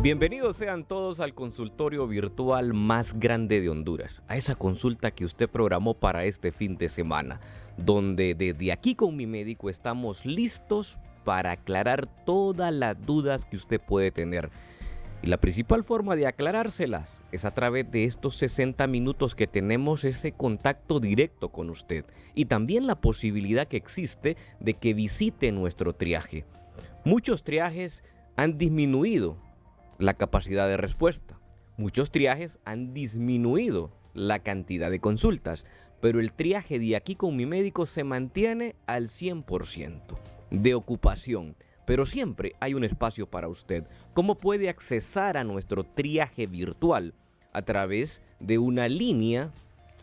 Bienvenidos sean todos al consultorio virtual más grande de Honduras, a esa consulta que usted programó para este fin de semana, donde desde aquí con mi médico estamos listos para aclarar todas las dudas que usted puede tener. Y la principal forma de aclarárselas es a través de estos 60 minutos que tenemos ese contacto directo con usted y también la posibilidad que existe de que visite nuestro triaje. Muchos triajes han disminuido la capacidad de respuesta. Muchos triajes han disminuido la cantidad de consultas, pero el triaje de aquí con mi médico se mantiene al 100% de ocupación. Pero siempre hay un espacio para usted. ¿Cómo puede accesar a nuestro triaje virtual? A través de una línea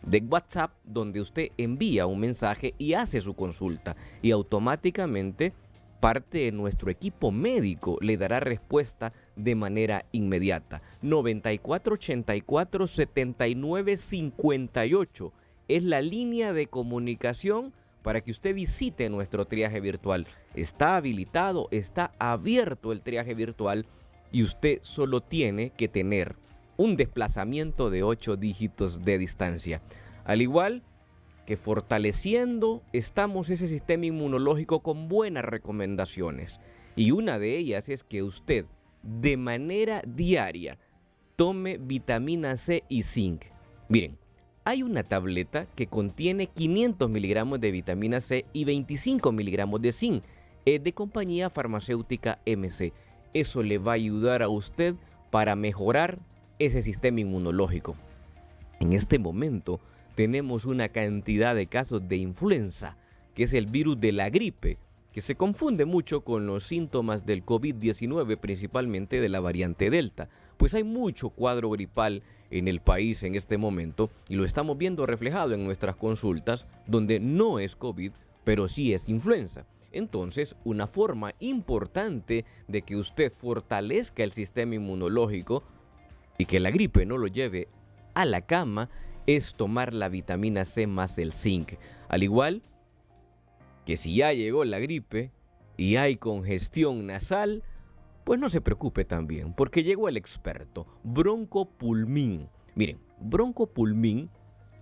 de WhatsApp donde usted envía un mensaje y hace su consulta y automáticamente parte de nuestro equipo médico le dará respuesta de manera inmediata. 9484-7958 es la línea de comunicación para que usted visite nuestro triaje virtual. Está habilitado, está abierto el triaje virtual y usted solo tiene que tener un desplazamiento de 8 dígitos de distancia. Al igual que fortaleciendo estamos ese sistema inmunológico con buenas recomendaciones. Y una de ellas es que usted de manera diaria tome vitamina C y zinc. Miren, hay una tableta que contiene 500 miligramos de vitamina C y 25 miligramos de zinc. Es de compañía farmacéutica MC. Eso le va a ayudar a usted para mejorar ese sistema inmunológico. En este momento tenemos una cantidad de casos de influenza, que es el virus de la gripe, que se confunde mucho con los síntomas del COVID-19, principalmente de la variante Delta. Pues hay mucho cuadro gripal en el país en este momento y lo estamos viendo reflejado en nuestras consultas, donde no es COVID, pero sí es influenza. Entonces, una forma importante de que usted fortalezca el sistema inmunológico y que la gripe no lo lleve a la cama es tomar la vitamina C más el zinc. Al igual que si ya llegó la gripe y hay congestión nasal, pues no se preocupe también, porque llegó el experto, Broncopulmin. Miren, Broncopulmin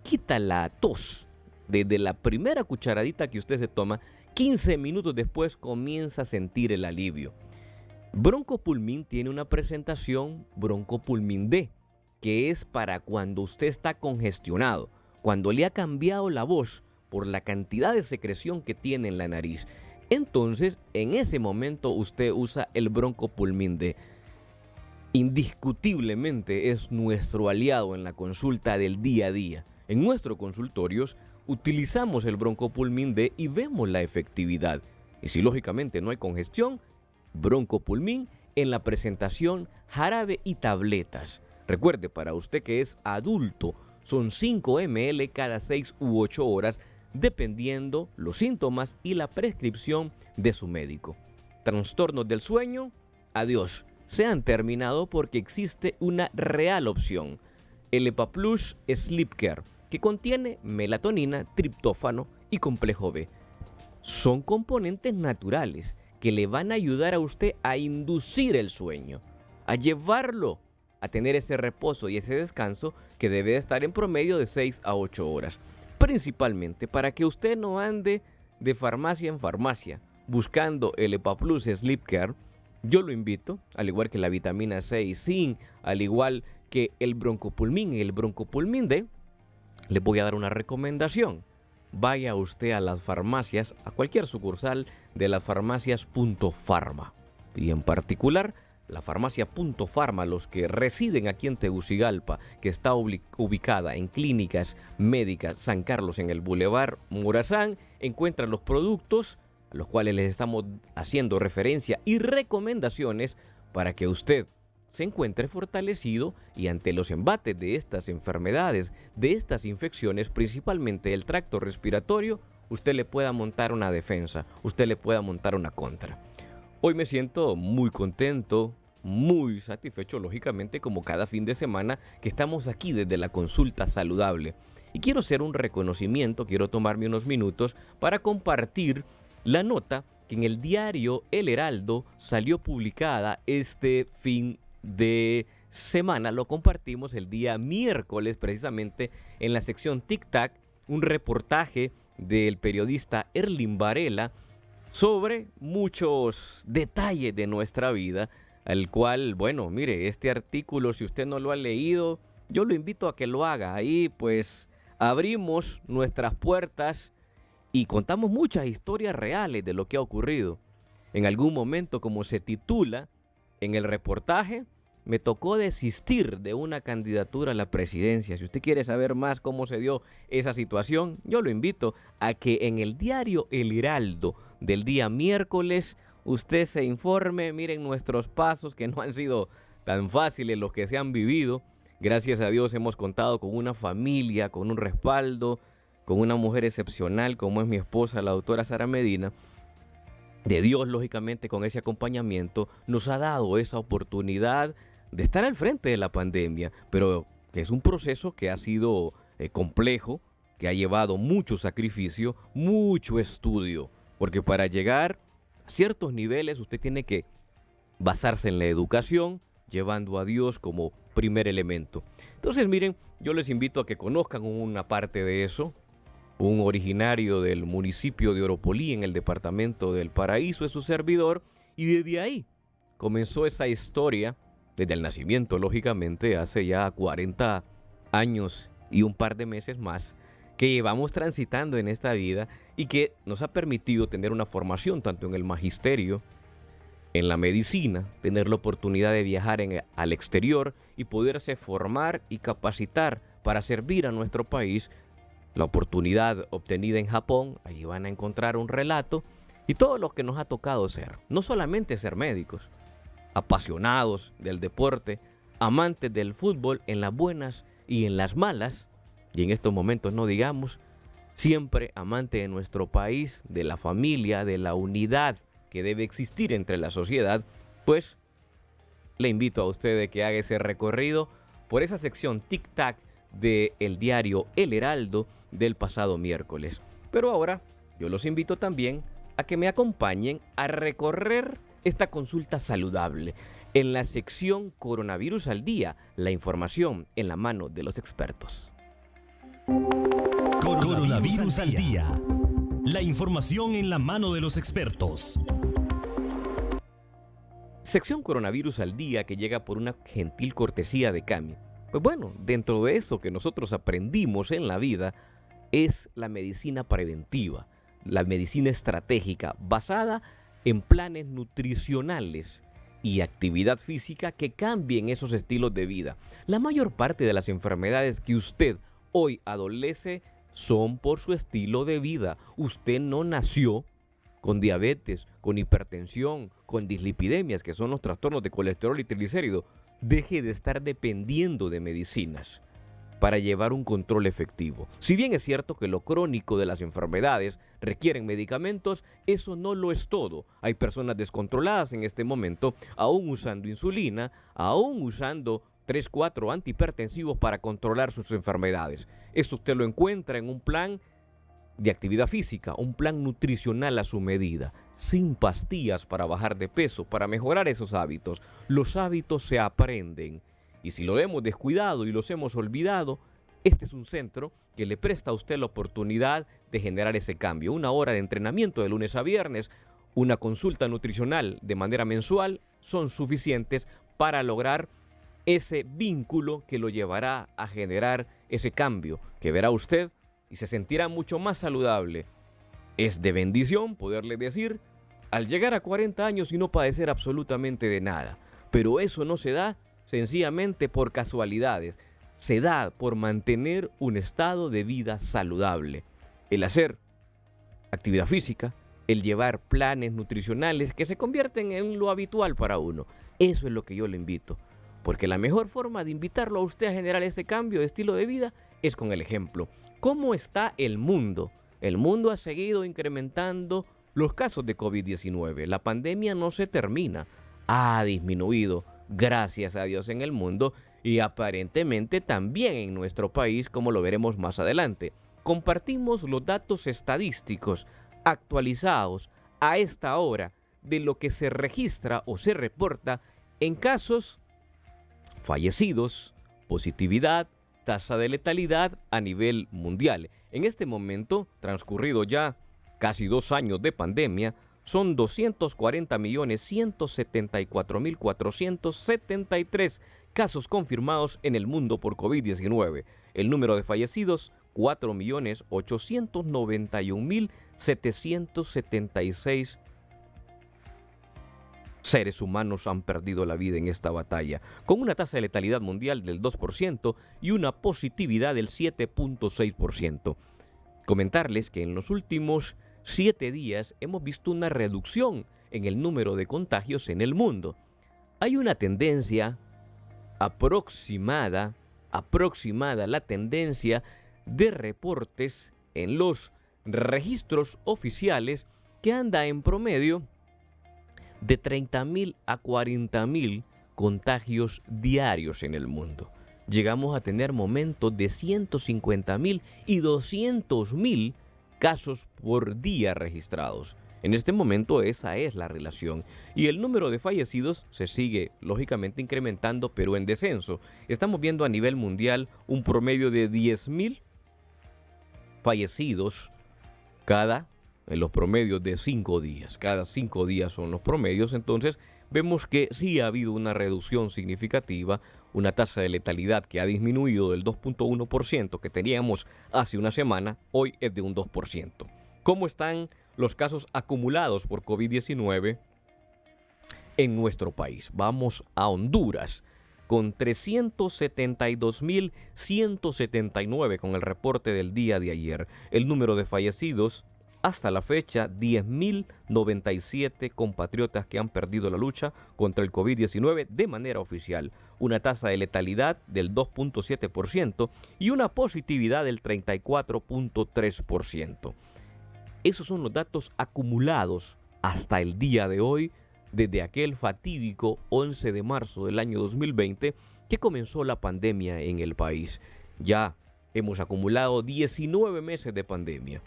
quita la tos. Desde la primera cucharadita que usted se toma, 15 minutos después comienza a sentir el alivio. Broncopulmin tiene una presentación Broncopulmin D, que es para cuando usted está congestionado, cuando le ha cambiado la voz por la cantidad de secreción que tiene en la nariz. Entonces, en ese momento usted usa el Broncopulmin D. Indiscutiblemente es nuestro aliado en la consulta del día a día. En nuestros consultorios utilizamos el Broncopulmin D y vemos la efectividad. Y si lógicamente no hay congestión, Broncopulmin en la presentación jarabe y tabletas. Recuerde, para usted que es adulto, son 5 ml cada 6 u 8 horas, dependiendo los síntomas y la prescripción de su médico. Trastornos del sueño, adiós, se han terminado porque existe una real opción. El Epaplus Sleep Care, que contiene melatonina, triptófano y complejo B. Son componentes naturales que le van a ayudar a usted a inducir el sueño, a llevarlo a tener ese reposo y ese descanso que debe estar en promedio de 6 a 8 horas. Principalmente para que usted no ande de farmacia en farmacia buscando el Epaplus Sleep Care. Yo lo invito, al igual que la vitamina C y zinc, al igual que el Broncopulmin y el Broncopulmin D, le voy a dar una recomendación. Vaya usted a las farmacias, a cualquier sucursal de las farmacias Punto Pharma. Y en particular, la farmacia Punto Pharma, los que residen aquí en Tegucigalpa, que está ubicada en Clínicas Médicas San Carlos en el Boulevard Morazán, encuentran los productos a los cuales les estamos haciendo referencia y recomendaciones para que usted se encuentre fortalecido y ante los embates de estas enfermedades, de estas infecciones, principalmente el tracto respiratorio, usted le pueda montar una defensa, usted le pueda montar una contra. Hoy me siento muy contento, muy satisfecho, lógicamente, como cada fin de semana que estamos aquí desde la consulta saludable. Y quiero hacer un reconocimiento, quiero tomarme unos minutos para compartir la nota que en el diario El Heraldo salió publicada este fin de semana lo compartimos el día miércoles, precisamente en la sección Tic Tac, un reportaje del periodista Erlin Varela sobre muchos detalles de nuestra vida, al cual, bueno, mire, este artículo, si usted no lo ha leído, yo lo invito a que lo haga. Ahí pues abrimos nuestras puertas y contamos muchas historias reales de lo que ha ocurrido. En algún momento, como se titula en el reportaje, me tocó desistir de una candidatura a la presidencia. Si usted quiere saber más cómo se dio esa situación, yo lo invito a que en el diario El Heraldo del día miércoles usted se informe. Miren nuestros pasos, que no han sido tan fáciles los que se han vivido. Gracias a Dios hemos contado con una familia, con un respaldo, con una mujer excepcional como es mi esposa, la doctora Sara Medina. De Dios, lógicamente, con ese acompañamiento, nos ha dado esa oportunidad de estar al frente de la pandemia, pero que es un proceso que ha sido complejo, que ha llevado mucho sacrificio, mucho estudio, porque para llegar a ciertos niveles usted tiene que basarse en la educación, llevando a Dios como primer elemento. Entonces, miren, yo les invito a que conozcan una parte de eso. Un originario del municipio de Oropolí, en el departamento del Paraíso, es su servidor, y desde ahí comenzó esa historia, desde el nacimiento, lógicamente, hace ya 40 años y un par de meses más, que llevamos transitando en esta vida y que nos ha permitido tener una formación tanto en el magisterio, en la medicina, tener la oportunidad de viajar al exterior y poderse formar y capacitar para servir a nuestro país. La oportunidad obtenida en Japón, allí van a encontrar un relato, y todo lo que nos ha tocado ser, no solamente ser médicos, apasionados del deporte, amantes del fútbol en las buenas y en las malas, y en estos momentos no digamos, siempre amante de nuestro país, de la familia, de la unidad que debe existir entre la sociedad. Pues le invito a usted a que haga ese recorrido por esa sección Tic Tac del diario El Heraldo del pasado miércoles. Pero ahora yo los invito también a que me acompañen a recorrer esta consulta saludable en la sección Coronavirus al Día, la información en la mano de los expertos. Coronavirus al Día, la información en la mano de los expertos. Sección Coronavirus al Día, que llega por una gentil cortesía de Cami. Pues bueno, dentro de eso que nosotros aprendimos en la vida es la medicina preventiva, la medicina estratégica basada en planes nutricionales y actividad física que cambien esos estilos de vida. La mayor parte de las enfermedades que usted hoy adolece son por su estilo de vida. Usted no nació con diabetes, con hipertensión, con dislipidemias, que son los trastornos de colesterol y triglicéridos. Deje de estar dependiendo de medicinas para llevar un control efectivo. Si bien es cierto que lo crónico de las enfermedades requieren medicamentos, eso no lo es todo. Hay personas descontroladas en este momento, aún usando insulina, aún usando 3, 4 antihipertensivos para controlar sus enfermedades. Esto usted lo encuentra en un plan de actividad física, un plan nutricional a su medida, sin pastillas para bajar de peso, para mejorar esos hábitos. Los hábitos se aprenden, y si lo hemos descuidado y los hemos olvidado, este es un centro que le presta a usted la oportunidad de generar ese cambio. 1 hora de entrenamiento de lunes a viernes, una consulta nutricional de manera mensual son suficientes para lograr ese vínculo que lo llevará a generar ese cambio que verá usted y se sentirá mucho más saludable. Es de bendición poderle decir, al llegar a 40 años y no padecer absolutamente de nada. Pero eso no se da sencillamente por casualidades. Se da por mantener un estado de vida saludable. El hacer actividad física, el llevar planes nutricionales que se convierten en lo habitual para uno. Eso es lo que yo le invito. Porque la mejor forma de invitarlo a usted a generar ese cambio de estilo de vida es con el ejemplo. ¿Cómo está el mundo? El mundo ha seguido incrementando los casos de COVID-19. La pandemia no se termina. Ha disminuido, gracias a Dios, en el mundo y aparentemente también en nuestro país, como lo veremos más adelante. Compartimos los datos estadísticos actualizados a esta hora de lo que se registra o se reporta en casos fallecidos, positividad, tasa de letalidad a nivel mundial. En este momento, transcurrido ya casi 2 años de pandemia, son 240.174.473 casos confirmados en el mundo por COVID-19. El número de fallecidos, 4.891.776 seres humanos han perdido la vida en esta batalla, con una tasa de letalidad mundial del 2% y una positividad del 7.6%. Comentarles que en los últimos 7 días hemos visto una reducción en el número de contagios en el mundo. Hay una tendencia aproximada la tendencia de reportes en los registros oficiales que anda en promedio de 30.000 a 40.000 contagios diarios en el mundo. Llegamos a tener momentos de 150.000 y 200.000 casos por día registrados. En este momento esa es la relación. Y el número de fallecidos se sigue lógicamente incrementando, pero en descenso. Estamos viendo a nivel mundial un promedio de 10.000 fallecidos en los promedios de 5 días. Cada 5 días son los promedios. Entonces vemos que sí ha habido una reducción significativa, una tasa de letalidad que ha disminuido del 2.1% que teníamos hace una semana, hoy es de un 2%. ¿Cómo están los casos acumulados por COVID-19 en nuestro país? Vamos a Honduras con 372.179 con el reporte del día de ayer. El número de fallecidos hasta la fecha, 10.097 compatriotas que han perdido la lucha contra el COVID-19 de manera oficial. Una tasa de letalidad del 2.7% y una positividad del 34.3%. Esos son los datos acumulados hasta el día de hoy, desde aquel fatídico 11 de marzo del año 2020 que comenzó la pandemia en el país. Ya hemos acumulado 19 meses de pandemia.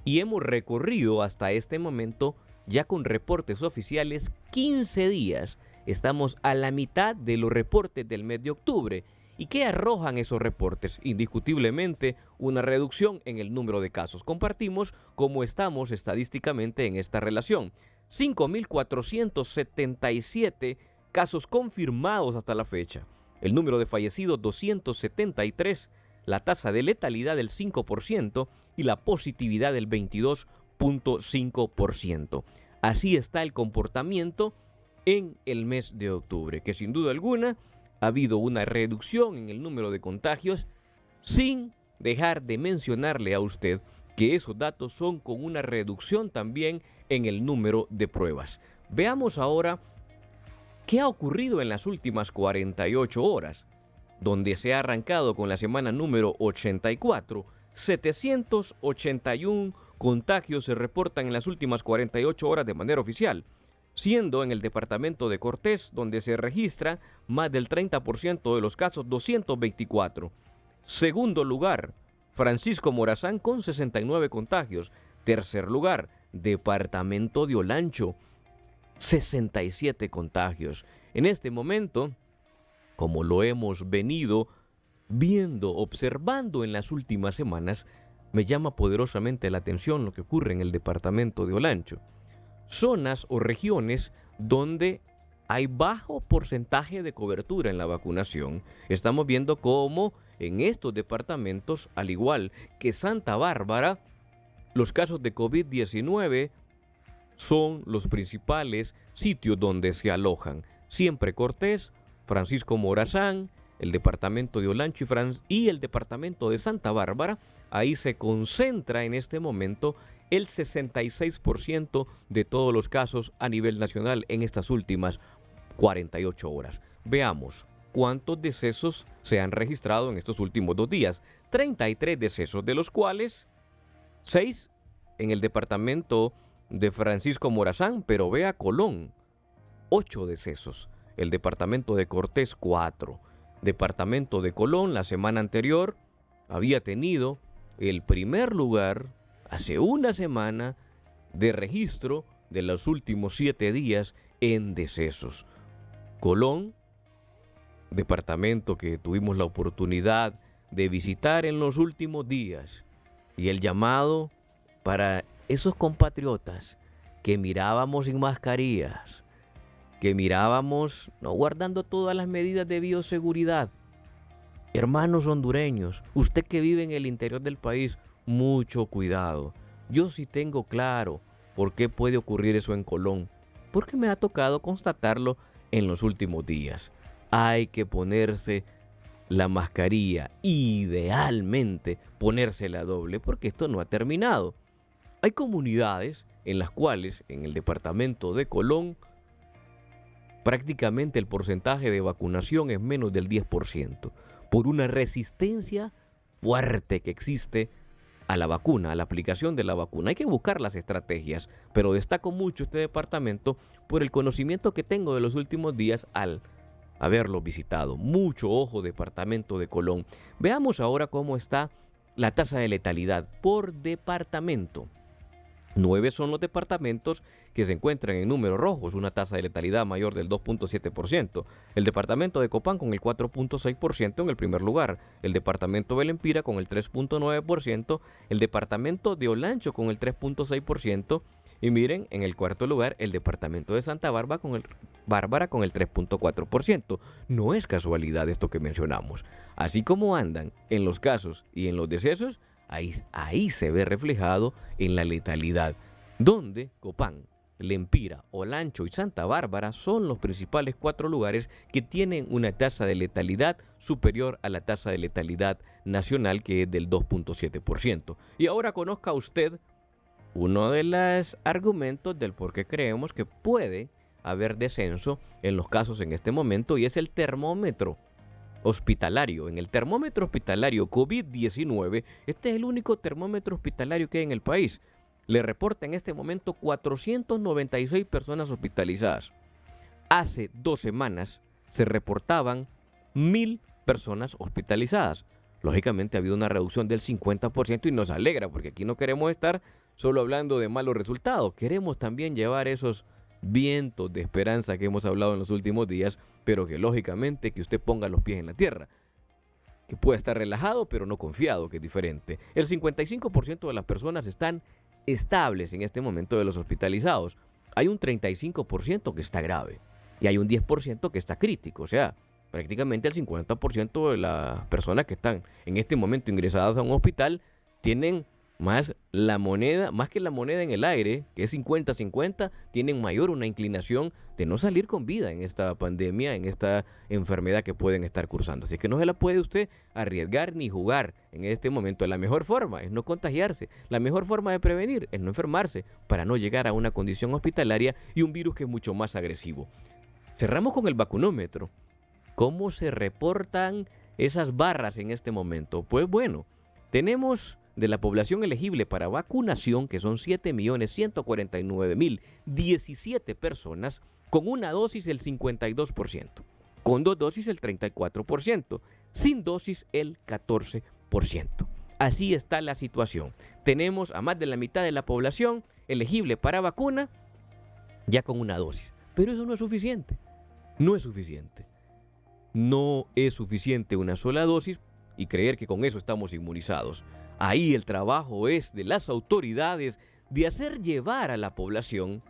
Y hemos recorrido hasta este momento, ya con reportes oficiales, 15 días. Estamos a la mitad de los reportes del mes de octubre. ¿Y qué arrojan esos reportes? Indiscutiblemente, una reducción en el número de casos. Compartimos cómo estamos estadísticamente en esta relación. 5.477 casos confirmados hasta la fecha. El número de fallecidos, 273. La tasa de letalidad del 5% y la positividad del 22.5%. Así está el comportamiento en el mes de octubre, que sin duda alguna ha habido una reducción en el número de contagios, sin dejar de mencionarle a usted que esos datos son con una reducción también en el número de pruebas. Veamos ahora qué ha ocurrido en las últimas 48 horas. Donde se ha arrancado con la semana número 84, 781 contagios se reportan en las últimas 48 horas de manera oficial, siendo en el departamento de Cortés, donde se registra más del 30% de los casos, 224. Segundo lugar, Francisco Morazán con 69 contagios. Tercer lugar, departamento de Olancho, 67 contagios. En este momento, como lo hemos venido viendo, observando en las últimas semanas, me llama poderosamente la atención lo que ocurre en el departamento de Olancho. Zonas o regiones donde hay bajo porcentaje de cobertura en la vacunación. Estamos viendo cómo en estos departamentos, al igual que Santa Bárbara, los casos de COVID-19 son los principales sitios donde se alojan. Siempre Cortés, Francisco Morazán, el departamento de Olancho y el departamento de Santa Bárbara. Ahí se concentra en este momento el 66% de todos los casos a nivel nacional en estas últimas 48 horas. Veamos cuántos decesos se han registrado en estos últimos 2 días. 33 decesos, de los cuales 6 en el departamento de Francisco Morazán, pero vea Colón, 8 decesos. El departamento de Cortés, 4. Departamento de Colón, la semana anterior, había tenido el primer lugar hace una semana de registro de los últimos 7 días en decesos. Colón departamento que tuvimos la oportunidad de visitar en los últimos días, y el llamado para esos compatriotas que mirábamos sin mascarillas, que mirábamos no guardando todas las medidas de bioseguridad. Hermanos hondureños, usted que vive en el interior del país, mucho cuidado. Yo sí tengo claro por qué puede ocurrir eso en Colón, porque me ha tocado constatarlo en los últimos días. Hay que ponerse la mascarilla, idealmente ponérsela doble, porque esto no ha terminado. Hay comunidades en las cuales, en el departamento de Colón, prácticamente el porcentaje de vacunación es menos del 10%, por una resistencia fuerte que existe a la vacuna, a la aplicación de la vacuna. Hay que buscar las estrategias, pero destaco mucho este departamento por el conocimiento que tengo de los últimos días al haberlo visitado. Mucho ojo, departamento de Colón. Veamos ahora cómo está la tasa de letalidad por departamento. 9 son los departamentos que se encuentran en números rojos, una tasa de letalidad mayor del 2.7%. El departamento de Copán con el 4.6% en el primer lugar, el departamento de Lempira con el 3.9%, el departamento de Olancho con el 3.6%, y miren, en el cuarto lugar, el departamento de Santa Bárbara con el 3.4%. No es casualidad esto que mencionamos. Así como andan en los casos y en los decesos, ahí se ve reflejado en la letalidad, donde Copán, Lempira, Olancho y Santa Bárbara son los principales 4 lugares que tienen una tasa de letalidad superior a la tasa de letalidad nacional, que es del 2.7%. Y ahora conozca usted uno de los argumentos del por qué creemos que puede haber descenso en los casos en este momento, y es el termómetro hospitalario. En el termómetro hospitalario COVID-19, este es el único termómetro hospitalario que hay en el país. Le reporta en este momento 496 personas hospitalizadas. Hace 2 semanas se reportaban 1,000 personas hospitalizadas. Lógicamente ha habido una reducción del 50% y nos alegra, porque aquí no queremos estar solo hablando de malos resultados. Queremos también llevar esos vientos de esperanza que hemos hablado en los últimos días, pero que lógicamente que usted ponga los pies en la tierra, que pueda estar relajado pero no confiado, que es diferente. El 55% de las personas están estables en este momento de los hospitalizados. Hay un 35% que está grave y hay un 10% que está crítico. O sea, prácticamente el 50% de las personas que están en este momento ingresadas a un hospital tienen más que la moneda en el aire, que es 50-50, tienen mayor una inclinación de no salir con vida en esta pandemia, en esta enfermedad que pueden estar cursando. Así que no se la puede usted arriesgar ni jugar en este momento. La mejor forma es no contagiarse. La mejor forma de prevenir es no enfermarse para no llegar a una condición hospitalaria y un virus que es mucho más agresivo. Cerramos con el vacunómetro. ¿Cómo se reportan esas barras en este momento? Pues bueno, tenemos de la población elegible para vacunación, que son 7.149.017 personas, con una dosis el 52%, con 2 dosis el 34%, sin dosis el 14%. Así está la situación. Tenemos a más de la mitad de la población elegible para vacuna ya con una dosis. Pero eso no es suficiente. No es suficiente. No es suficiente una sola dosis y creer que con eso estamos inmunizados. Ahí el trabajo es de las autoridades de hacer llevar a la población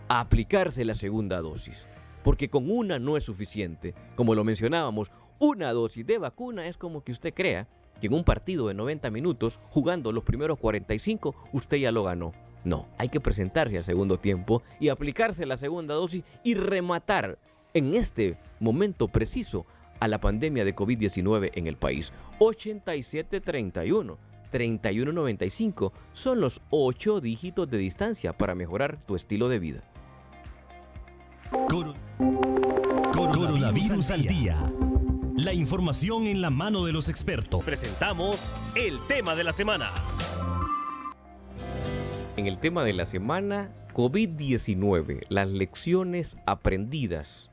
a aplicarse la segunda dosis, porque con una no es suficiente. Como lo mencionábamos, una dosis de vacuna es como que usted crea que en un partido de 90 minutos, jugando los primeros 45, usted ya lo ganó. No, hay que presentarse al segundo tiempo y aplicarse la segunda dosis y rematar en este momento preciso a la pandemia de COVID-19 en el país. 8731. 3195 son los 8 dígitos de distancia para mejorar tu estilo de vida. Coronavirus al día. La información en la mano de los expertos. Presentamos el tema de la semana. En el tema de la semana, COVID-19, las lecciones aprendidas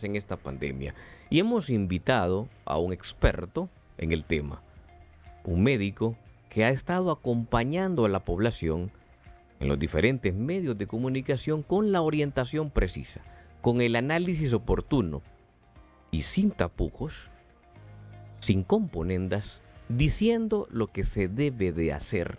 en esta pandemia. Y hemos invitado a un experto en el tema, un médico que ha estado acompañando a la población en los diferentes medios de comunicación con la orientación precisa, con el análisis oportuno y sin tapujos, sin componendas, diciendo lo que se debe de hacer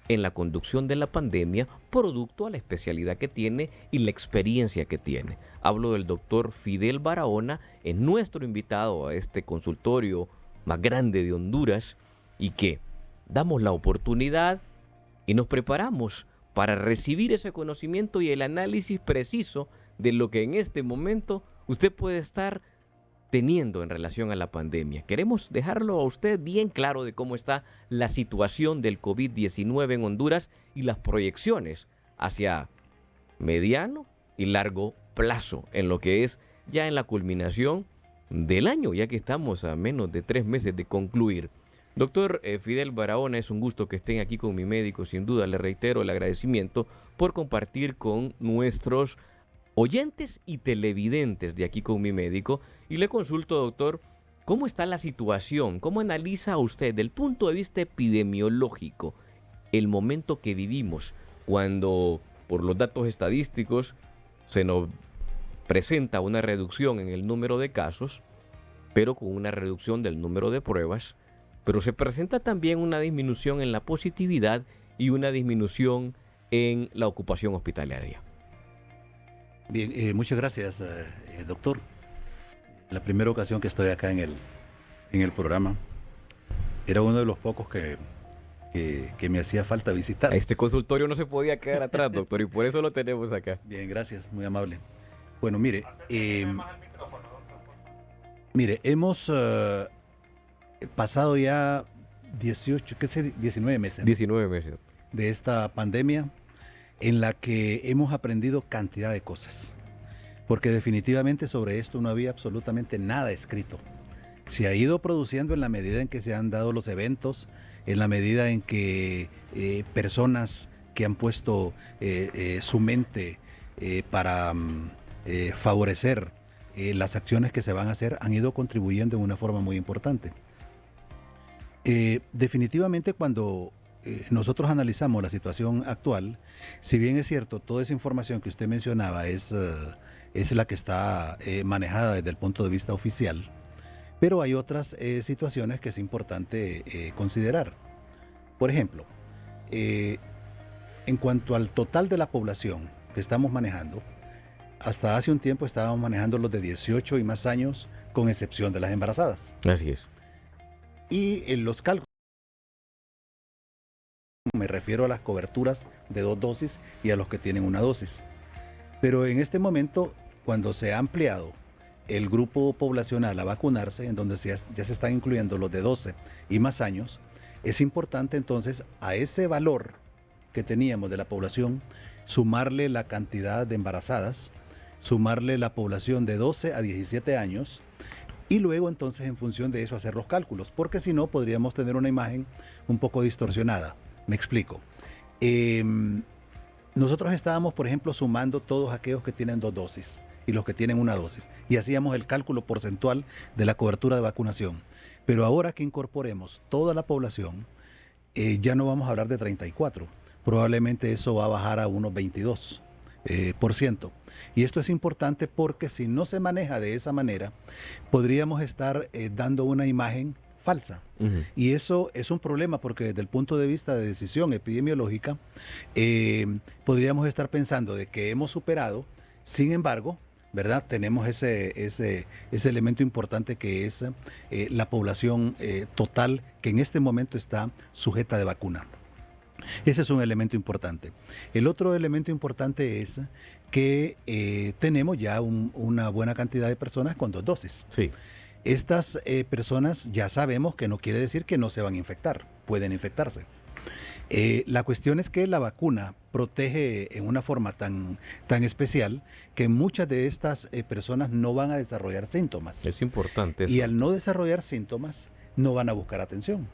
en la conducción de la pandemia, producto a la especialidad que tiene y la experiencia que tiene. Hablo del doctor Fidel Barahona, es nuestro invitado a este consultorio más grande de Honduras y que damos la oportunidad y nos preparamos para recibir ese conocimiento y el análisis preciso de lo que en este momento usted puede estar teniendo en relación a la pandemia. Queremos dejarlo a usted bien claro de cómo está la situación del COVID-19 en Honduras y las proyecciones hacia mediano y largo plazo en lo que es ya en la culminación del año, ya que estamos a menos de 3 meses de concluir. Doctor Fidel Barahona, es un gusto que estén aquí con mi médico. Sin duda le reitero el agradecimiento por compartir con nuestros oyentes y televidentes de Aquí con mi médico. Y le consulto, doctor, ¿cómo está la situación? ¿Cómo analiza usted desde el punto de vista epidemiológico el momento que vivimos cuando, por los datos estadísticos, se nos presenta una reducción en el número de casos, pero con una reducción del número de pruebas, pero se presenta también una disminución en la positividad y una disminución en la ocupación hospitalaria? Bien, muchas gracias, doctor. La primera ocasión que estoy acá en el programa, era uno de los pocos que me hacía falta visitar. Este consultorio no se podía quedar atrás, doctor, y por eso lo tenemos acá. Bien, gracias, muy amable. Bueno, mire, hemos pasado ya 19 meses. 19 meses. De esta pandemia, en la que hemos aprendido cantidad de cosas, porque definitivamente sobre esto no había absolutamente nada escrito. Se ha ido produciendo en la medida en que se han dado los eventos, en la medida en que personas que han puesto su mente para favorecer las acciones que se van a hacer, han ido contribuyendo de una forma muy importante. Definitivamente cuando nosotros analizamos la situación actual, si bien es cierto, toda esa información que usted mencionaba es la que está manejada desde el punto de vista oficial, pero hay otras situaciones que es importante considerar. Por ejemplo, en cuanto al total de la población que estamos manejando, hasta hace un tiempo estábamos manejando los de 18 y más años, con excepción de las embarazadas. Así es. Y en los cálculos, me refiero a las coberturas de 2 dosis y a los que tienen 1 dosis. Pero en este momento, cuando se ha ampliado el grupo poblacional a vacunarse, en donde ya se están incluyendo los de 12 y más años, es importante entonces a ese valor que teníamos de la población, sumarle la cantidad de embarazadas, sumarle la población de 12 a 17 años, y luego entonces en función de eso hacer los cálculos, porque si no podríamos tener una imagen un poco distorsionada. Me explico. Nosotros estábamos, por ejemplo, sumando todos aquellos que tienen 2 dosis y los que tienen 1 dosis, y hacíamos el cálculo porcentual de la cobertura de vacunación. Pero ahora que incorporemos toda la población, ya no vamos a hablar de 34. Probablemente eso va a bajar a unos 22%. Y esto es importante porque si no se maneja de esa manera, podríamos estar dando una imagen falsa. Y eso es un problema porque desde el punto de vista de decisión epidemiológica, podríamos estar pensando de que hemos superado, sin embargo, ¿verdad? Tenemos ese elemento importante que es la población total que en este momento está sujeta de vacuna. Ese es un elemento importante. El otro elemento importante es que tenemos ya una buena cantidad de personas con 2 dosis. Sí. Estas personas ya sabemos que no quiere decir que no se van a infectar, pueden infectarse. La cuestión es que la vacuna protege en una forma tan especial que muchas de estas personas no van a desarrollar síntomas. Es importante eso. Y al no desarrollar síntomas, no van a buscar atención,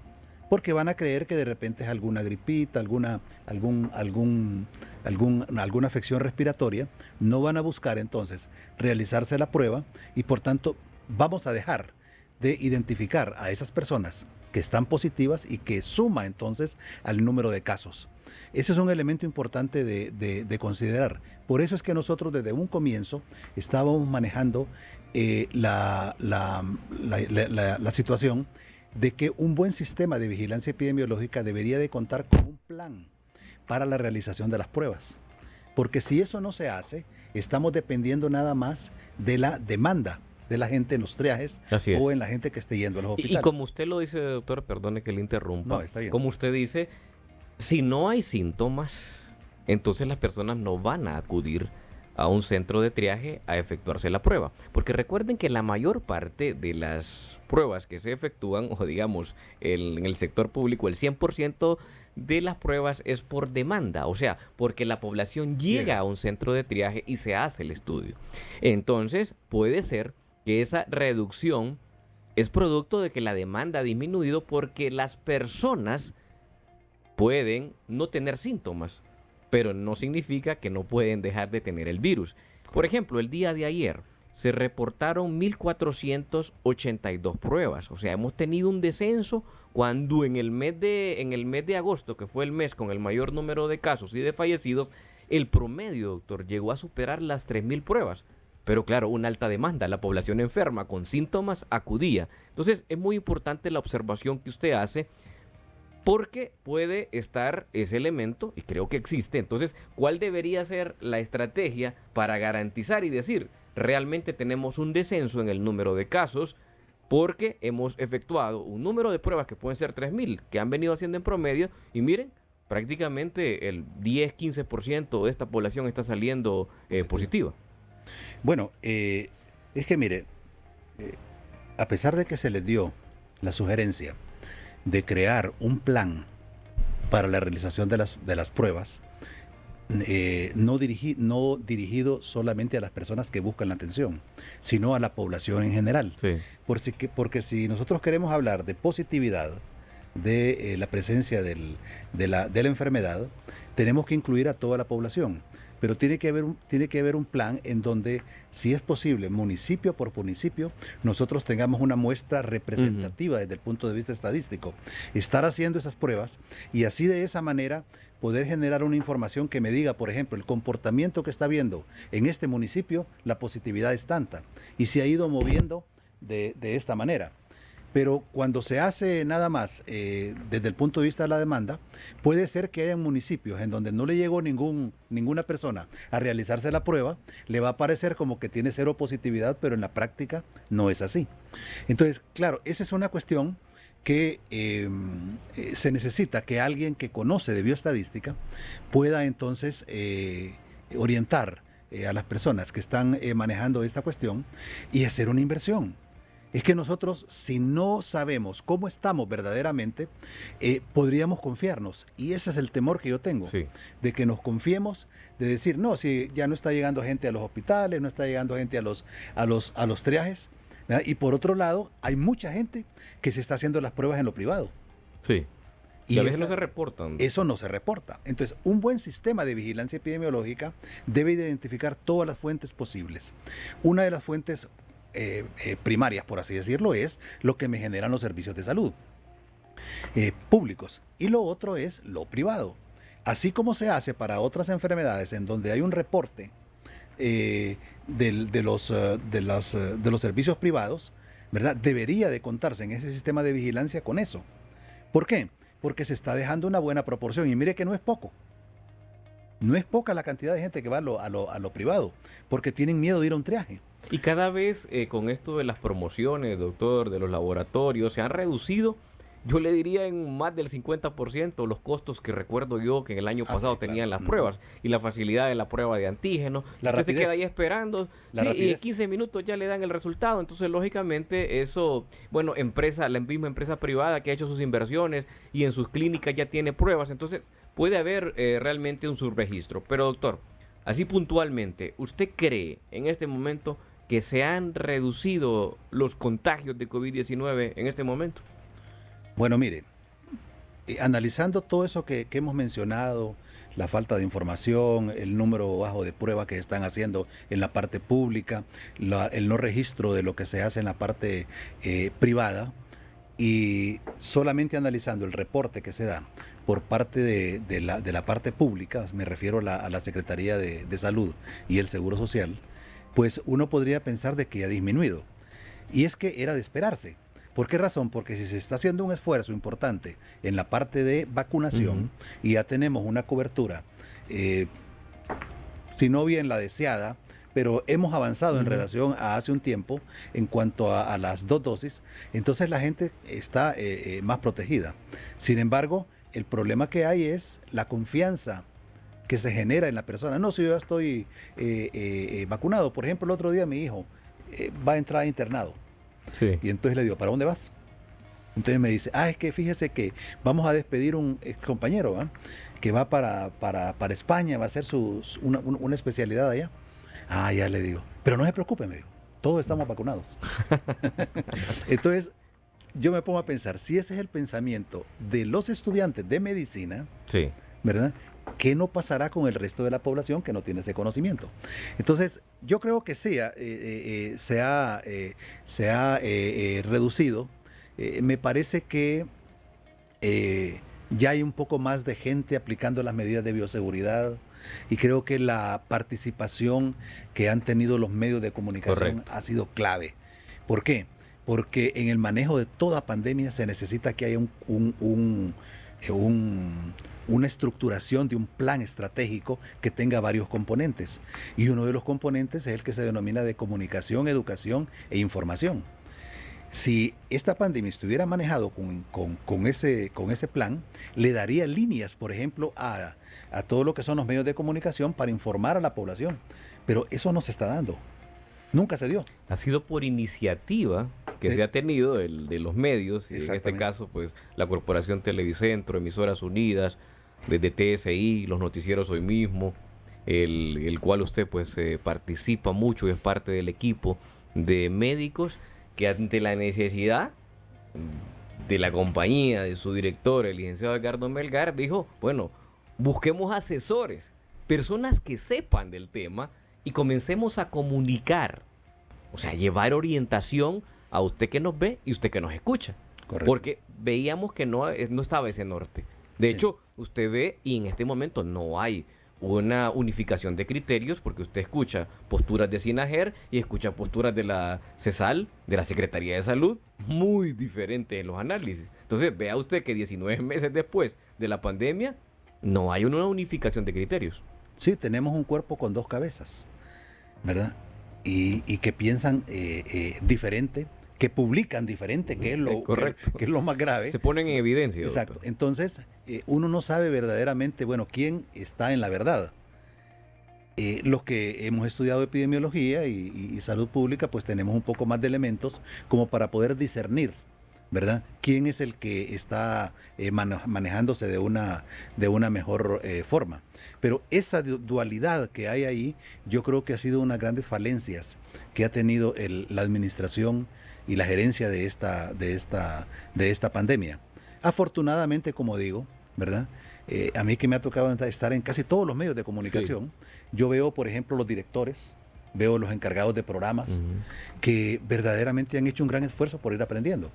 porque van a creer que de repente es alguna gripita, alguna afección respiratoria. No van a buscar entonces realizarse la prueba y por tanto vamos a dejar de identificar a esas personas que están positivas y que suma entonces al número de casos. Ese es un elemento importante de considerar. Por eso es que nosotros desde un comienzo estábamos manejando la situación de que un buen sistema de vigilancia epidemiológica debería de contar con un plan para la realización de las pruebas. Porque si eso no se hace, estamos dependiendo nada más de la demanda de la gente en los triajes o en la gente que esté yendo a los hospitales. Y como usted lo dice, doctor, perdone que le interrumpa, no, está bien. Como usted dice, si no hay síntomas, entonces las personas no van a acudir a un centro de triaje a efectuarse la prueba. Porque recuerden que la mayor parte de las pruebas que se efectúan, o digamos, en el sector público, el 100% de las pruebas es por demanda, o sea, porque la población llega a un centro de triaje y se hace el estudio. Entonces, puede ser que esa reducción es producto de que la demanda ha disminuido porque las personas pueden no tener síntomas, pero no significa que no pueden dejar de tener el virus. Por ejemplo, el día de ayer se reportaron 1.482 pruebas. O sea, hemos tenido un descenso cuando en el mes de agosto, que fue el mes con el mayor número de casos y de fallecidos, el promedio, doctor, llegó a superar las 3.000 pruebas. Pero claro, una alta demanda, la población enferma con síntomas acudía. Entonces, es muy importante la observación que usted hace, porque puede estar ese elemento, y creo que existe. Entonces, ¿cuál debería ser la estrategia para garantizar y decir, realmente tenemos un descenso en el número de casos, porque hemos efectuado un número de pruebas que pueden ser 3.000, que han venido haciendo en promedio, y miren, prácticamente el 10-15% de esta población está saliendo positiva? Bueno, es que mire, a pesar de que se les dio la sugerencia de crear un plan para la realización de las pruebas, no dirigido solamente a las personas que buscan la atención, sino a la población en general. Sí. Porque si nosotros queremos hablar de positividad, de la presencia de la enfermedad, tenemos que incluir a toda la población. Pero tiene que haber un plan en donde, si es posible, municipio por municipio, nosotros tengamos una muestra representativa desde el punto de vista estadístico. Estar haciendo esas pruebas y así de esa manera poder generar una información que me diga, por ejemplo, el comportamiento que está viendo en este municipio, la positividad es tanta y se ha ido moviendo de esta manera. Pero cuando se hace nada más desde el punto de vista de la demanda, puede ser que haya municipios en donde no le llegó ninguna persona a realizarse la prueba, le va a parecer como que tiene cero positividad, pero en la práctica no es así. Entonces, claro, esa es una cuestión que se necesita que alguien que conoce de bioestadística pueda entonces orientar a las personas que están manejando esta cuestión y hacer una inversión. Es que nosotros, si no sabemos cómo estamos verdaderamente, podríamos confiarnos. Y ese es el temor que yo tengo, sí, de que nos confiemos, de decir, no, si ya no está llegando gente a los hospitales, no está llegando gente a los triajes, ¿verdad? Y por otro lado, hay mucha gente que se está haciendo las pruebas en lo privado. Sí. Y a veces no se reportan. Eso no se reporta. Entonces, un buen sistema de vigilancia epidemiológica debe identificar todas las fuentes posibles. Una de las fuentes primarias, por así decirlo, es lo que me generan los servicios de salud públicos, y lo otro es lo privado. Así como se hace para otras enfermedades en donde hay un reporte de los servicios privados, ¿verdad? Debería de contarse en ese sistema de vigilancia con eso. ¿Por qué? Porque se está dejando una buena proporción, y mire que no es poco. No es poca la cantidad de gente que va a lo privado, porque tienen miedo de ir a un triaje. Y cada vez con esto de las promociones, doctor, de los laboratorios, se han reducido, yo le diría en más del 50% los costos que recuerdo yo que en el año pasado tenían las pruebas, y la facilidad de la prueba de antígeno. Usted se queda ahí esperando, y en 15 minutos ya le dan el resultado. Entonces, lógicamente, eso, bueno, la misma empresa privada que ha hecho sus inversiones y en sus clínicas ya tiene pruebas, entonces puede haber realmente un subregistro. Pero, doctor, así puntualmente, ¿usted cree en este momento que se han reducido los contagios de COVID-19 en este momento? Bueno, mire, analizando todo eso que hemos mencionado, la falta de información, el número bajo de pruebas que están haciendo en la parte pública, el no registro de lo que se hace en la parte privada, y solamente analizando el reporte que se da por parte de la parte pública, me refiero a la Secretaría de Salud y el Seguro Social, pues uno podría pensar de que ha disminuido. Y es que era de esperarse. ¿Por qué razón? Porque si se está haciendo un esfuerzo importante en la parte de vacunación y ya tenemos una cobertura, si no bien la deseada, pero hemos avanzado en relación a hace un tiempo en cuanto a las 2 dosis, entonces la gente está más protegida. Sin embargo, el problema que hay es la confianza que se genera en la persona. No, si yo ya estoy vacunado. Por ejemplo, el otro día mi hijo va a entrar a internado. Sí. Y entonces le digo, ¿para dónde vas? Entonces me dice, es que fíjese que vamos a despedir un ex compañero, ¿eh? Que va para España, va a hacer una especialidad allá. Ya le digo, pero no se preocupe, me dijo, todos estamos vacunados. Entonces, yo me pongo a pensar, si ese es el pensamiento de los estudiantes de medicina, Sí. ¿verdad? ¿Qué no pasará con el resto de la población que no tiene ese conocimiento? Entonces, yo creo que sí, se ha reducido. Me parece que ya hay un poco más de gente aplicando las medidas de bioseguridad y creo que la participación que han tenido los medios de comunicación Correcto. ha sido clave. ¿Por qué? Porque en el manejo de toda pandemia se necesita que haya una estructuración de un plan estratégico que tenga varios componentes. Y uno de los componentes es el que se denomina de comunicación, educación e información. Si esta pandemia estuviera manejado con ese plan, le daría líneas, por ejemplo, a todo lo que son los medios de comunicación para informar a la población. Pero eso no se está dando. Nunca se dio. Ha sido por iniciativa que se ha tenido de los medios, y en este Exactamente. caso, pues, la Corporación Televicentro, Emisoras Unidas, desde TSI, los noticieros Hoy Mismo, el cual usted, pues, participa mucho y es parte del equipo de médicos que ante la necesidad de la compañía, de su director, el licenciado Edgardo Melgar, dijo, bueno, busquemos asesores, personas que sepan del tema y comencemos a comunicar, o sea, llevar orientación a usted que nos ve y usted que nos escucha. Correcto. Porque veíamos que no estaba ese norte. De Sí. hecho, usted ve y en este momento no hay una unificación de criterios porque usted escucha posturas de SINAGER y escucha posturas de la CESAL, de la Secretaría de Salud, muy diferentes en los análisis. Entonces, vea usted que 19 meses después de la pandemia no hay una unificación de criterios. Sí, tenemos un cuerpo con 2 cabezas, ¿verdad? Y que piensan diferente, que publican diferente, que es Correcto. que es lo más grave. Se ponen en evidencia. Exacto. Doctor. Entonces, uno no sabe verdaderamente, bueno, quién está en la verdad. Los que hemos estudiado epidemiología y salud pública, pues tenemos un poco más de elementos como para poder discernir, ¿verdad? ¿Quién es el que está manejándose de una mejor forma? Pero esa dualidad que hay ahí, yo creo que ha sido una de las grandes falencias que ha tenido la administración y la gerencia de esta pandemia. Afortunadamente, como digo, ¿verdad? A mí que me ha tocado estar en casi todos los medios de comunicación, yo veo, por ejemplo, los directores, veo los encargados de programas, que verdaderamente han hecho un gran esfuerzo por ir aprendiendo.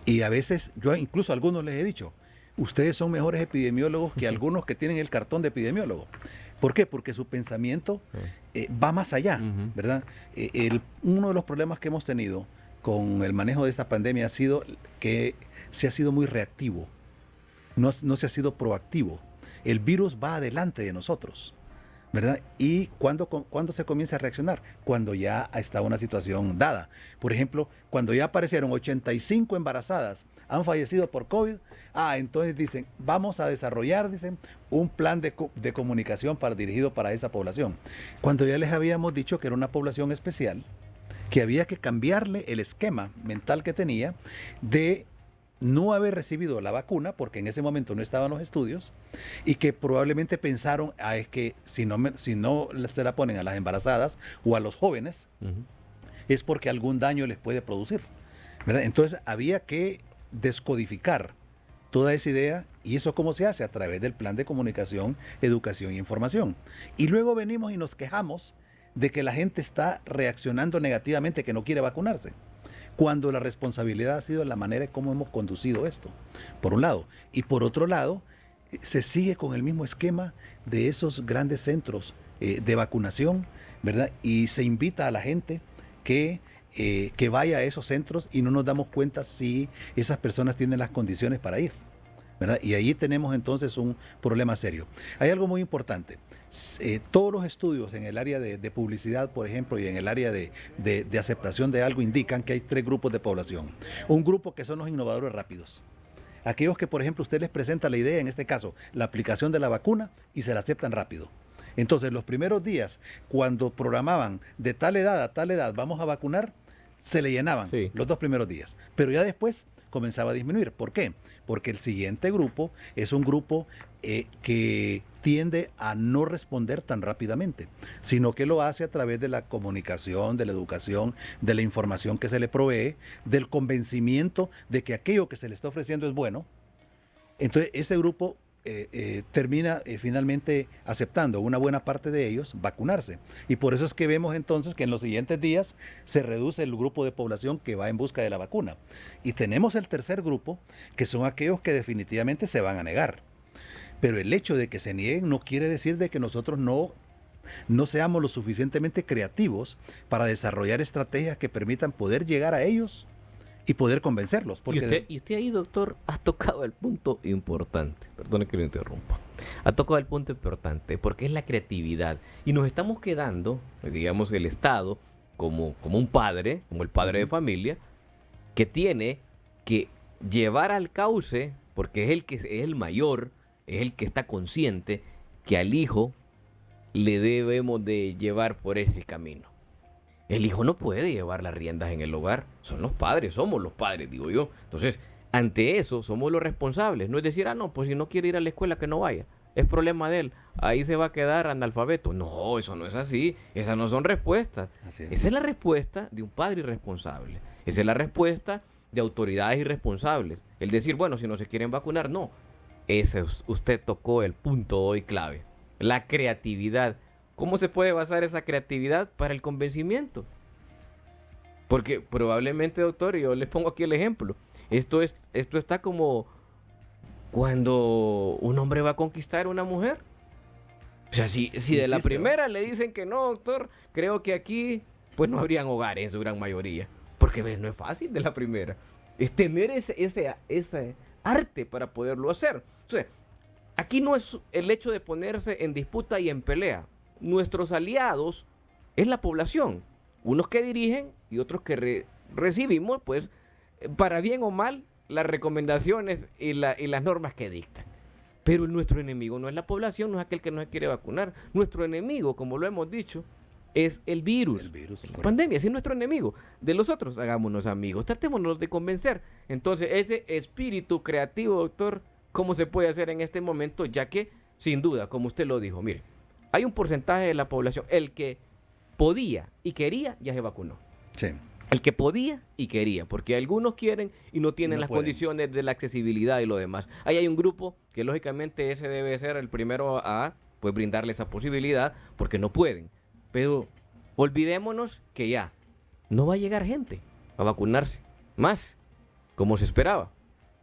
Y a veces, yo incluso a algunos les he dicho, ustedes son mejores epidemiólogos que algunos que tienen el cartón de epidemiólogo. ¿Por qué? Porque su pensamiento va más allá, ¿verdad? Uno de los problemas que hemos tenido con el manejo de esta pandemia ha sido que se ha sido muy reactivo, no se ha sido proactivo. El virus va adelante de nosotros, ¿verdad? ¿Y cuándo se comienza a reaccionar? Cuando ya está una situación dada. Por ejemplo, cuando ya aparecieron 85 embarazadas, han fallecido por COVID, entonces dicen, vamos a desarrollar, dicen, un plan de comunicación dirigido para esa población. Cuando ya les habíamos dicho que era una población especial, que había que cambiarle el esquema mental que tenía de no haber recibido la vacuna, porque en ese momento no estaban los estudios, y que probablemente pensaron, es que si no se la ponen a las embarazadas o a los jóvenes, es porque algún daño les puede producir, ¿verdad? Entonces había que descodificar toda esa idea, y eso cómo se hace, a través del plan de comunicación, educación e información. Y luego venimos y nos quejamos de que la gente está reaccionando negativamente, que no quiere vacunarse. cuando la responsabilidad ha sido la manera en cómo hemos conducido esto, por un lado. Y por otro lado, se sigue con el mismo esquema de esos grandes centros de vacunación, ¿verdad? Y se invita a la gente que vaya a esos centros y no nos damos cuenta si esas personas tienen las condiciones para ir, ¿verdad? Y ahí tenemos entonces un problema serio. Hay algo muy importante. Todos los estudios en el área de publicidad, por ejemplo, y en el área de aceptación de algo indican que hay 3 grupos de población. Un grupo que son los innovadores rápidos. Aquellos que, por ejemplo, usted les presenta la idea, en este caso, la aplicación de la vacuna, y se la aceptan rápido. Entonces, los primeros días, cuando programaban de tal edad a tal edad, vamos a vacunar, se le llenaban los 2 primeros días. Pero ya después comenzaba a disminuir. ¿Por qué? Porque el siguiente grupo es un grupo que tiende a no responder tan rápidamente, sino que lo hace a través de la comunicación, de la educación, de la información que se le provee, del convencimiento de que aquello que se le está ofreciendo es bueno. Entonces ese grupo termina finalmente aceptando, una buena parte de ellos, vacunarse. Y por eso es que vemos entonces que en los siguientes días se reduce el grupo de población que va en busca de la vacuna. Y tenemos el tercer grupo, que son aquellos que definitivamente se van a negar. Pero el hecho de que se nieguen no quiere decir de que nosotros no seamos lo suficientemente creativos para desarrollar estrategias que permitan poder llegar a ellos y poder convencerlos. Porque y usted ahí, doctor, ha tocado el punto importante. Perdone que lo interrumpa. Ha tocado el punto importante porque es la creatividad. Y nos estamos quedando, digamos, el Estado como un padre, como el padre de familia, que tiene que llevar al cauce, porque es el mayor, es el que está consciente que al hijo le debemos de llevar por ese camino. El hijo no puede llevar las riendas en el hogar. Son los padres, somos los padres, digo yo. Entonces, ante eso, somos los responsables. No es decir, no, pues si no quiere ir a la escuela, que no vaya. Es problema de él. Ahí se va a quedar analfabeto. No, eso no es así. Esas no son respuestas. Esa es la respuesta de un padre irresponsable. Esa es la respuesta de autoridades irresponsables. El decir, bueno, si no se quieren vacunar, no. Usted tocó el punto hoy clave. La creatividad. ¿Cómo se puede basar esa creatividad para el convencimiento? Porque probablemente, doctor, yo les pongo aquí el ejemplo. Esto está como cuando un hombre va a conquistar a una mujer. O sea, si de la primera le dicen que no, doctor, creo que aquí pues no habrían hogares en su gran mayoría. Porque no es fácil de la primera. Es tener ese arte para poderlo hacer. O sea, aquí no es el hecho de ponerse en disputa y en pelea. Nuestros aliados es la población. Unos que dirigen y otros que recibimos, pues, para bien o mal, las recomendaciones y las normas que dictan. Pero nuestro enemigo no es la población, no es aquel que no se quiere vacunar. Nuestro enemigo, como lo hemos dicho, es el virus. La pandemia, ese es nuestro enemigo. De los otros, hagámonos amigos, tratémonos de convencer. Entonces, ese espíritu creativo, doctor, ¿cómo se puede hacer en este momento? Ya que, sin duda, como usted lo dijo, mire, hay un porcentaje de la población, el que podía y quería, ya se vacunó. Sí. El que podía y quería, porque algunos quieren y no tienen las condiciones de la accesibilidad y lo demás. Ahí hay un grupo que lógicamente ese debe ser el primero a pues, brindarle esa posibilidad, porque no pueden. Pero olvidémonos que ya no va a llegar gente a vacunarse, más como se esperaba.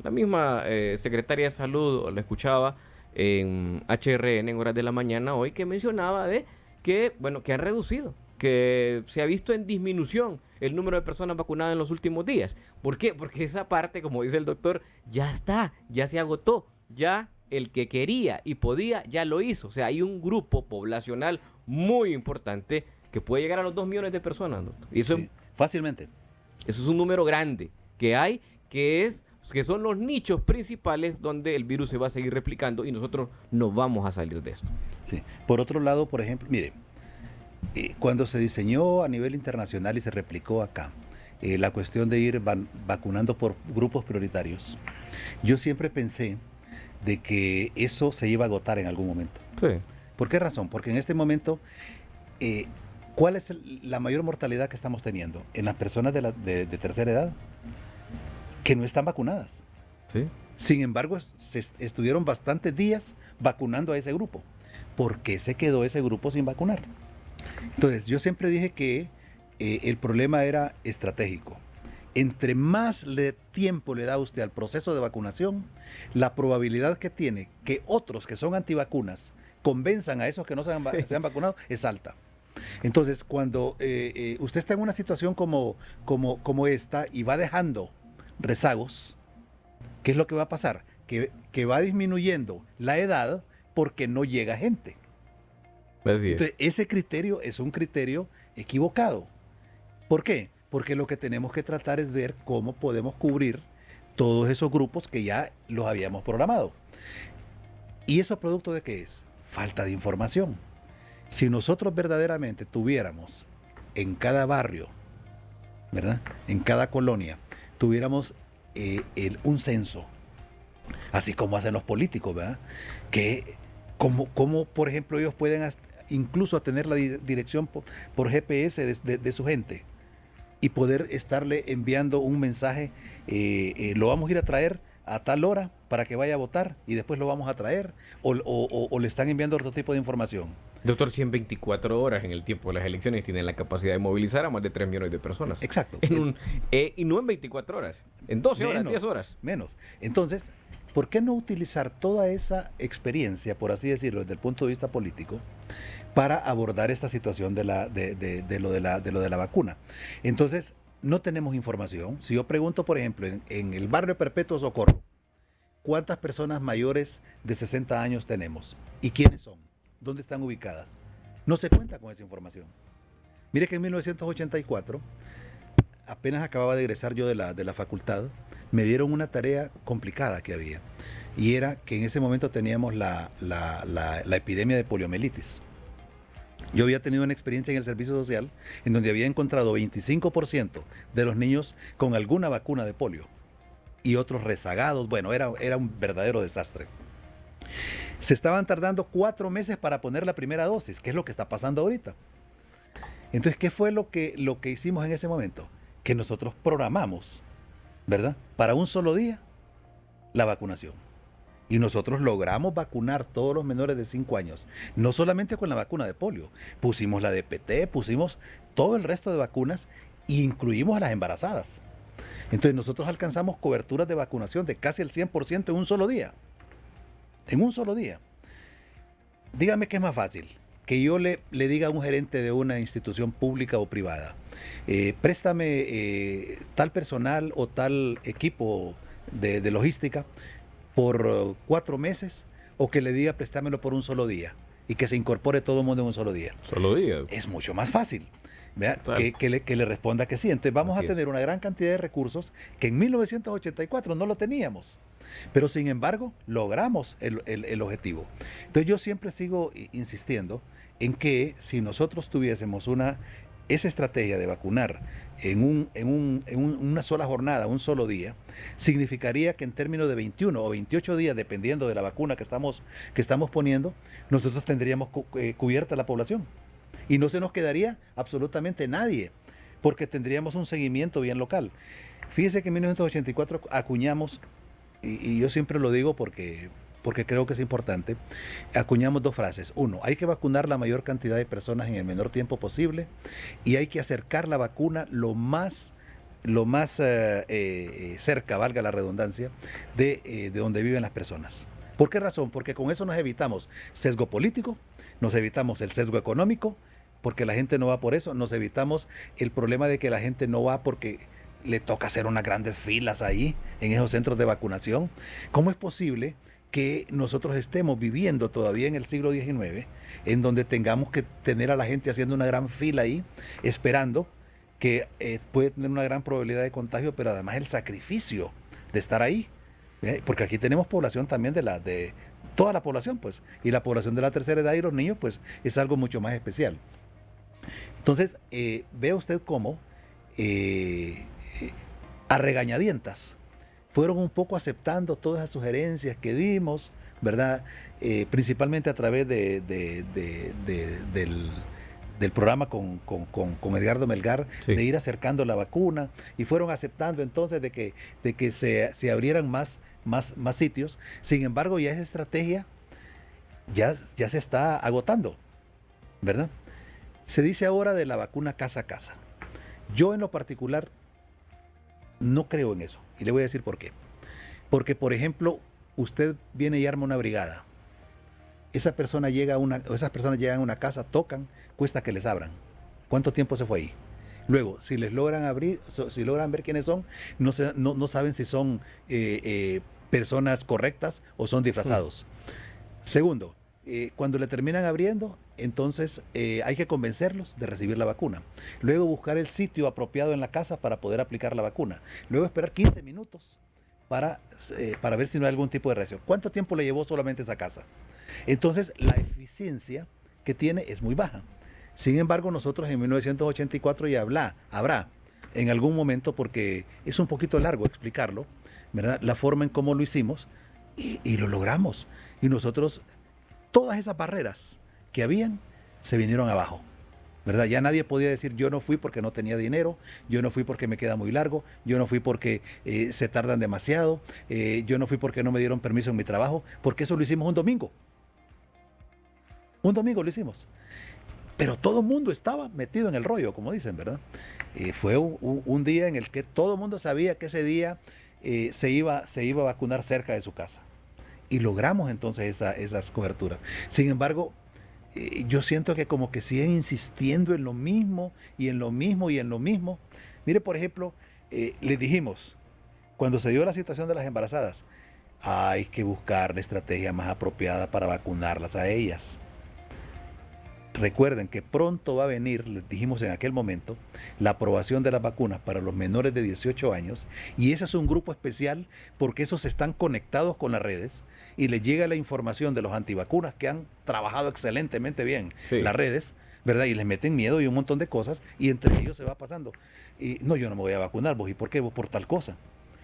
La misma secretaria de Salud, la escuchaba en HRN en horas de la mañana hoy, que mencionaba de que, bueno, que han reducido, que se ha visto en disminución el número de personas vacunadas en los últimos días. ¿Por qué? Porque esa parte, como dice el doctor, ya está, ya se agotó, ya el que quería y podía ya lo hizo. O sea, hay un grupo poblacional muy importante que puede llegar a los 2 millones de personas, doctor. Y eso, sí, fácilmente. Eso es un número grande que hay, que son los nichos principales donde el virus se va a seguir replicando y nosotros no vamos a salir de esto. Sí. Por otro lado, por ejemplo, mire, cuando se diseñó a nivel internacional y se replicó acá la cuestión de ir vacunando por grupos prioritarios, yo siempre pensé de que eso se iba a agotar en algún momento. Sí. ¿Por qué razón? Porque en este momento, ¿cuál es la mayor mortalidad que estamos teniendo? En las personas de tercera edad, que no están vacunadas. Sí. Sin embargo, estuvieron bastantes días vacunando a ese grupo. ¿Por qué se quedó ese grupo sin vacunar? Entonces, yo siempre dije que el problema era estratégico, entre más tiempo le da usted al proceso de vacunación, la probabilidad que tiene que otros que son antivacunas convenzan a esos que no se han vacunado es alta. Entonces, cuando usted está en una situación como esta y va dejando rezagos, ¿qué es lo que va a pasar? Que va disminuyendo la edad porque no llega gente. Entonces, ese criterio es un criterio equivocado. ¿Por qué? Porque lo que tenemos que tratar es ver cómo podemos cubrir todos esos grupos que ya los habíamos programado. ¿Y eso producto de qué es? Falta de información. Si nosotros verdaderamente tuviéramos en cada barrio, ¿verdad?, en cada colonia, tuviéramos un censo, así como hacen los políticos, ¿verdad?, que como por ejemplo ellos pueden incluso tener la dirección por GPS de su gente y poder estarle enviando un mensaje, lo vamos a ir a traer a tal hora para que vaya a votar y después lo vamos a traer, o le están enviando otro tipo de información. Doctor, si en 24 horas en el tiempo de las elecciones tienen la capacidad de movilizar a más de 3 millones de personas. Exacto. Y no en 24 horas, en 12 horas, 10 horas. Menos. Entonces, ¿por qué no utilizar toda esa experiencia, por así decirlo, desde el punto de vista político, para abordar esta situación de lo de la vacuna? Entonces, no tenemos información. Si yo pregunto, por ejemplo, en el barrio Perpetuo Socorro, ¿cuántas personas mayores de 60 años tenemos? ¿Y quiénes son? ¿Dónde están ubicadas? No se cuenta con esa información. Mire que en 1984, apenas acababa de egresar yo de la facultad, me dieron una tarea complicada que había, y era que en ese momento teníamos la epidemia de poliomielitis. Yo había tenido una experiencia en el servicio social en donde había encontrado 25% de los niños con alguna vacuna de polio y otros rezagados. Bueno, era un verdadero desastre. Se estaban tardando 4 meses para poner la primera dosis, que es lo que está pasando ahorita. Entonces, ¿qué fue lo que hicimos en ese momento? Que nosotros programamos, ¿verdad?, para un solo día la vacunación. Y nosotros logramos vacunar todos los menores de 5 años, no solamente con la vacuna de polio, pusimos la DPT, pusimos todo el resto de vacunas e incluimos a las embarazadas. Entonces nosotros alcanzamos coberturas de vacunación de casi el 100% en un solo día. En un solo día. Dígame qué es más fácil, que yo le diga a un gerente de una institución pública o privada, préstame tal personal o tal equipo de logística por 4 meses, o que le diga préstamelo por un solo día y que se incorpore todo el mundo en un solo día. Solo día. Es mucho más fácil. Que le responda que sí. Entonces vamos a tener una gran cantidad de recursos que en 1984 no lo teníamos, pero sin embargo logramos el objetivo. Entonces yo siempre sigo insistiendo en que si nosotros tuviésemos esa estrategia de vacunar en una sola jornada, un solo día, significaría que en términos de 21 o 28 días, dependiendo de la vacuna que estamos poniendo, nosotros tendríamos cubierta la población. Y no se nos quedaría absolutamente nadie, porque tendríamos un seguimiento bien local. Fíjese que en 1984 acuñamos, y yo siempre lo digo porque creo que es importante, acuñamos 2 frases. 1, hay que vacunar la mayor cantidad de personas en el menor tiempo posible, y hay que acercar la vacuna lo más cerca, valga la redundancia, de donde viven las personas. ¿Por qué razón? Porque con eso nos evitamos sesgo político, nos evitamos el sesgo económico, porque la gente no va por eso, nos evitamos el problema de que la gente no va porque le toca hacer unas grandes filas ahí en esos centros de vacunación. ¿Cómo es posible que nosotros estemos viviendo todavía en el siglo XIX, en donde tengamos que tener a la gente haciendo una gran fila ahí, esperando, que puede tener una gran probabilidad de contagio, pero además el sacrificio de estar ahí? Porque aquí tenemos población también de toda la población, pues, y la población de la tercera edad y los niños, pues, es algo mucho más especial. Entonces, vea usted cómo a regañadientas fueron un poco aceptando todas esas sugerencias que dimos, ¿verdad? Principalmente a través del programa con Edgardo Melgar, sí, de ir acercando la vacuna, y fueron aceptando entonces de que se abrieran más sitios. Sin embargo, ya esa estrategia ya se está agotando, ¿verdad? Se dice ahora de la vacuna casa a casa. Yo en lo particular no creo en eso. Y le voy a decir por qué. Porque, por ejemplo, usted viene y arma una brigada. Esas personas llegan a una casa, tocan, cuesta que les abran. ¿Cuánto tiempo se fue ahí? Luego, si les logran abrir, si logran ver quiénes son, no saben si son personas correctas o son disfrazados. Segundo, cuando le terminan abriendo, entonces hay que convencerlos de recibir la vacuna. Luego buscar el sitio apropiado en la casa para poder aplicar la vacuna. Luego esperar 15 minutos para ver si no hay algún tipo de reacción. ¿Cuánto tiempo le llevó solamente esa casa? Entonces, la eficiencia que tiene es muy baja. Sin embargo, nosotros en 1984 ya habrá en algún momento, porque es un poquito largo explicarlo, ¿verdad?, la forma en cómo lo hicimos y lo logramos. Y nosotros, todas esas barreras que habían, se vinieron abajo, ¿verdad? Ya nadie podía decir, yo no fui porque no tenía dinero, yo no fui porque me queda muy largo, yo no fui porque se tardan demasiado, yo no fui porque no me dieron permiso en mi trabajo, porque eso lo hicimos un domingo. Un domingo lo hicimos. Pero todo el mundo estaba metido en el rollo, como dicen, ¿verdad? Fue un día en el que todo el mundo sabía que ese día se iba a vacunar cerca de su casa. Y logramos entonces esas coberturas. Sin embargo, yo siento que como que siguen insistiendo en lo mismo, y en lo mismo, y en lo mismo. Mire, por ejemplo, les dijimos, cuando se dio la situación de las embarazadas, hay que buscar la estrategia más apropiada para vacunarlas a ellas. Recuerden que pronto va a venir, les dijimos en aquel momento, la aprobación de las vacunas para los menores de 18 años, y ese es un grupo especial porque esos están conectados con las redes y les llega la información de los antivacunas que han trabajado excelentemente bien, sí, las redes, ¿verdad? Y les meten miedo y un montón de cosas, y entre ellos se va pasando. Y no, yo no me voy a vacunar, vos, ¿y por qué? Vos por tal cosa.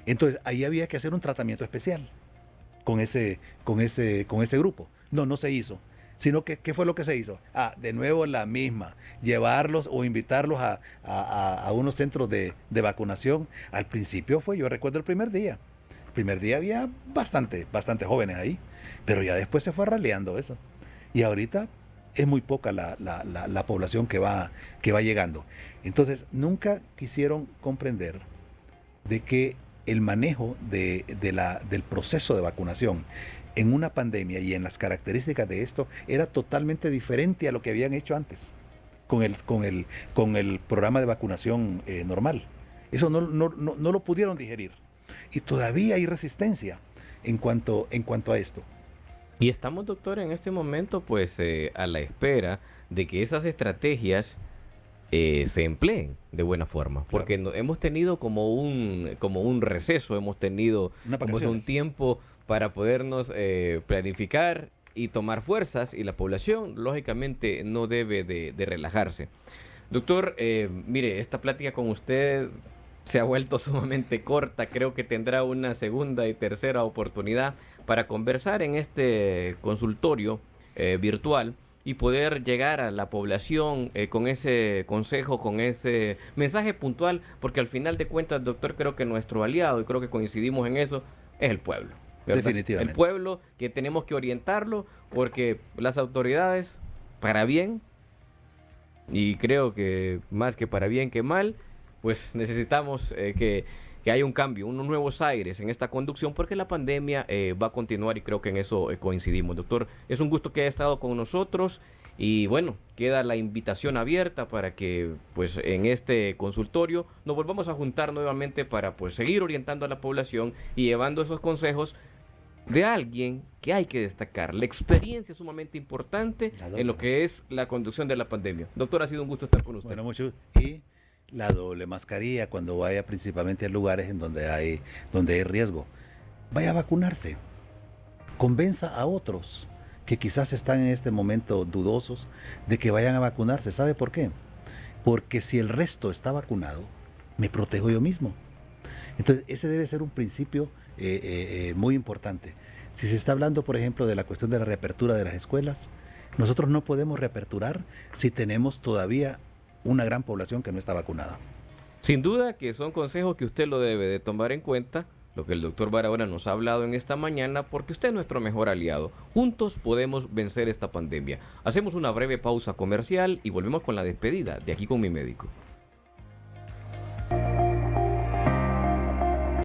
Entonces ahí había que hacer un tratamiento especial con ese grupo. No se hizo. Sino que, ¿qué fue lo que se hizo? De nuevo la misma, llevarlos o invitarlos a unos centros de vacunación. Al principio yo recuerdo el primer día había bastante jóvenes ahí, pero ya después se fue raleando eso. Y ahorita es muy poca la población que va llegando. Entonces, nunca quisieron comprender de que el manejo del proceso de vacunación en una pandemia y en las características de esto era totalmente diferente a lo que habían hecho antes con el programa de vacunación normal. Eso no lo pudieron digerir, y todavía hay resistencia en cuanto a esto. Y estamos, doctor, en este momento pues a la espera de que esas estrategias se empleen de buena forma, porque claro, hemos tenido como un receso, hemos tenido como un tiempo para podernos planificar y tomar fuerzas, y la población lógicamente no debe de relajarse. Doctor, mire, esta plática con usted se ha vuelto sumamente corta. Creo que tendrá una segunda y tercera oportunidad para conversar en este consultorio virtual y poder llegar a la población con ese consejo, con ese mensaje puntual, porque al final de cuentas, doctor, creo que nuestro aliado, y creo que coincidimos en eso, es el pueblo, ¿verdad? Definitivamente. El pueblo, que tenemos que orientarlo, porque las autoridades, para bien, y creo que más que para bien que mal, pues necesitamos que haya un cambio, unos nuevos aires en esta conducción, porque la pandemia va a continuar, y creo que en eso coincidimos. Doctor, es un gusto que haya estado con nosotros, y bueno, queda la invitación abierta para que pues en este consultorio nos volvamos a juntar nuevamente para pues seguir orientando a la población y llevando esos consejos de alguien que hay que destacar. La experiencia es sumamente importante en lo que es la conducción de la pandemia. Doctor, ha sido un gusto estar con usted. Bueno, mucho. Y la doble mascarilla cuando vaya principalmente a lugares en donde hay riesgo. Vaya a vacunarse. Convenza a otros que quizás están en este momento dudosos de que vayan a vacunarse. ¿Sabe por qué? Porque si el resto está vacunado, me protejo yo mismo. Entonces, ese debe ser un principio muy importante. Si se está hablando, por ejemplo, de la cuestión de la reapertura de las escuelas, nosotros no podemos reaperturar si tenemos todavía una gran población que no está vacunada. Sin duda que son consejos que usted lo debe de tomar en cuenta, lo que el doctor Barahona nos ha hablado en esta mañana, porque usted es nuestro mejor aliado. Juntos podemos vencer esta pandemia. Hacemos una breve pausa comercial y volvemos con la despedida de Aquí con mi médico.